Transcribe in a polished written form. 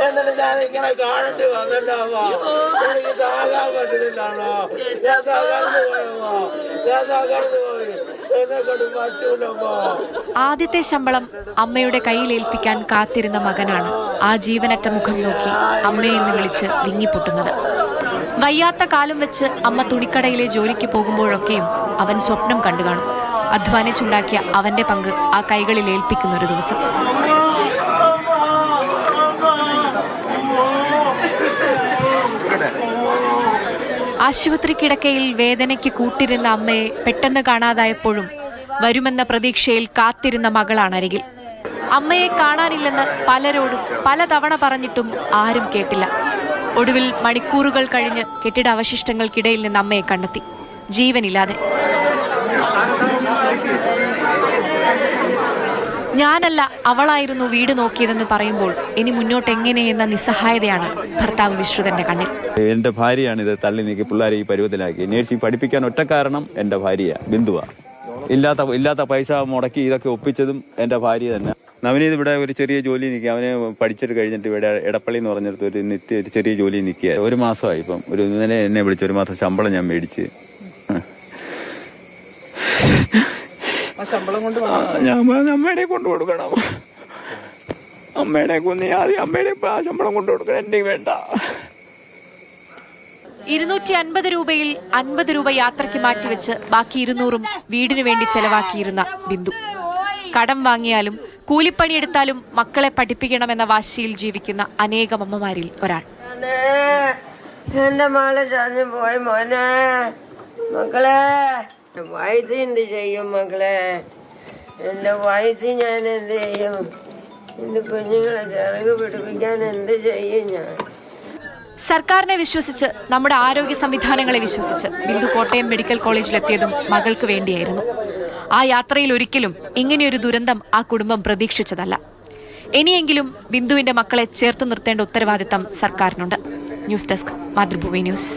എന്നിട്ട് ഞാൻ ഇങ്ങനെ കാണേണ്ടി വന്നിട്ടാവോ? എനിക്ക് താകാൻ പറ്റുന്നില്ലാണോ? ഞാൻ തകർന്നു പോയവോ? ഞാൻ തകർന്നു പോയി. എന്നെ കൊണ്ട് പറ്റൂലമ്മോ. ആദ്യത്തെ ശമ്പളം അമ്മയുടെ കയ്യിലേൽപ്പിക്കാൻ കാത്തിരുന്ന മകനാണ് ആ ജീവനറ്റ മുഖം നോക്കി അമ്മയെന്ന് വിളിച്ച് വിങ്ങിപ്പൊട്ടുന്നത്. വയ്യാത്ത കാലം വെച്ച് അമ്മ തുണിക്കടയിലെ ജോലിക്ക് പോകുമ്പോഴൊക്കെയും അവൻ സ്വപ്നം കണ്ടു കാണും. അധ്വാനിച്ചുണ്ടാക്കിയ അവന്റെ പങ്ക് ആ കൈകളിൽ ഏൽപ്പിക്കുന്ന ഒരു ദിവസം. ആശുപത്രി കിടക്കയിൽ വേദനയ്ക്ക് കൂട്ടിരുന്ന അമ്മയെ പെട്ടെന്ന് കാണാതായപ്പോഴും വരുമെന്ന പ്രതീക്ഷയിൽ കാത്തിരുന്ന മകളാണരികിൽ. അമ്മയെ കാണാനില്ലെന്ന് പലരോടും പലതവണ പറഞ്ഞിട്ടും ആരും കേട്ടില്ല. ഒടുവിൽ മണിക്കൂറുകൾ കഴിഞ്ഞ് കെട്ടിട അവശിഷ്ടങ്ങൾക്കിടയിൽ നിന്ന് അമ്മയെ കണ്ടെത്തി, ജീവനില്ലാതെ. ഞാനല്ല, അവളായിരുന്നു വീട് നോക്കിയതെന്ന് പറയുമ്പോൾ ഇനി മുന്നോട്ട് എങ്ങനെയെന്ന നിസ്സഹായതയാണ് ഭർത്താവ് വിശ്രുതന്റെ കണ്ണിൽ. എന്റെ ഭാര്യയാണ് ഇത് തള്ളി നീക്കി പിള്ളേരെ ഈ പരുവത്തിലാക്കി. നേഴ്സിംഗ് പഠിപ്പിക്കാൻ ഒറ്റ കാരണം എന്റെ ഭാര്യ ബിന്ദുവ. ഇല്ലാത്ത പൈസ മുടക്കി ഇതൊക്കെ ഒപ്പിച്ചതും എന്റെ ഭാര്യ തന്നെ. നവനീത് ഇവിടെ ഒരു ചെറിയ ജോലി നിൽക്കുക. അവന് പഠിച്ചിട്ട് കഴിഞ്ഞിട്ട് ഇവിടെ എടപ്പള്ളി എന്ന് പറഞ്ഞിടത്ത് ഒരു ചെറിയ ജോലി നിൽക്കുക. 1 മാസമായി. ഇപ്പം ഇന്നലെ എന്നെ വിളിച്ച് 1 മാസം ശമ്പളം ഞാൻ മേടിച്ച്. ഞാൻ അമ്മയുടെ കൊണ്ടു കൊടുക്കണം. അമ്മയുടെ ആദ്യം അമ്മയുടെ ശമ്പളം കൊണ്ടു കൊടുക്കണം. എന്റെ വേണ്ട. 250 രൂപയിൽ 50 രൂപ യാത്രയ്ക്ക് മാറ്റിവെച്ച് ബാക്കി 200 വീടിനു വേണ്ടി ചെലവാക്കിയിരുന്ന ബിന്ദു. കടം വാങ്ങിയാലും കൂലിപ്പണിയെടുത്താലും മക്കളെ പഠിപ്പിക്കണമെന്ന വാശിയിൽ ജീവിക്കുന്ന അനേകം അമ്മമാരിൽ ഒരാൾ. എന്റെ മോളെ ചാഞ്ഞു പോയി മോനെ. മക്കളെ വയസ്സ് എന്ത് ചെയ്യും? മക്കളെ എന്റെ വയസ്സ് ഞാൻ എന്ത് ചെയ്യും? എന്റെ കുഞ്ഞുങ്ങളെ ചിറക് പിടിപ്പിക്കാൻ എന്ത് ചെയ്യും ഞാൻ? സർക്കാരിനെ വിശ്വസിച്ച്, നമ്മുടെ ആരോഗ്യ സംവിധാനങ്ങളെ വിശ്വസിച്ച് ബിന്ദു കോട്ടയം മെഡിക്കൽ കോളേജിലെത്തിയതും മകൾക്ക് വേണ്ടിയായിരുന്നു. ആ യാത്രയിൽ ഒരിക്കലും ഇങ്ങനെയൊരു ദുരന്തം ആ കുടുംബം പ്രതീക്ഷിച്ചതല്ല. ഇനിയെങ്കിലും ബിന്ദുവിന്റെ മക്കളെ ചേർത്തു നിർത്തേണ്ട ഉത്തരവാദിത്തം സർക്കാരിനുണ്ട്. News desk, Mathrubhumi news.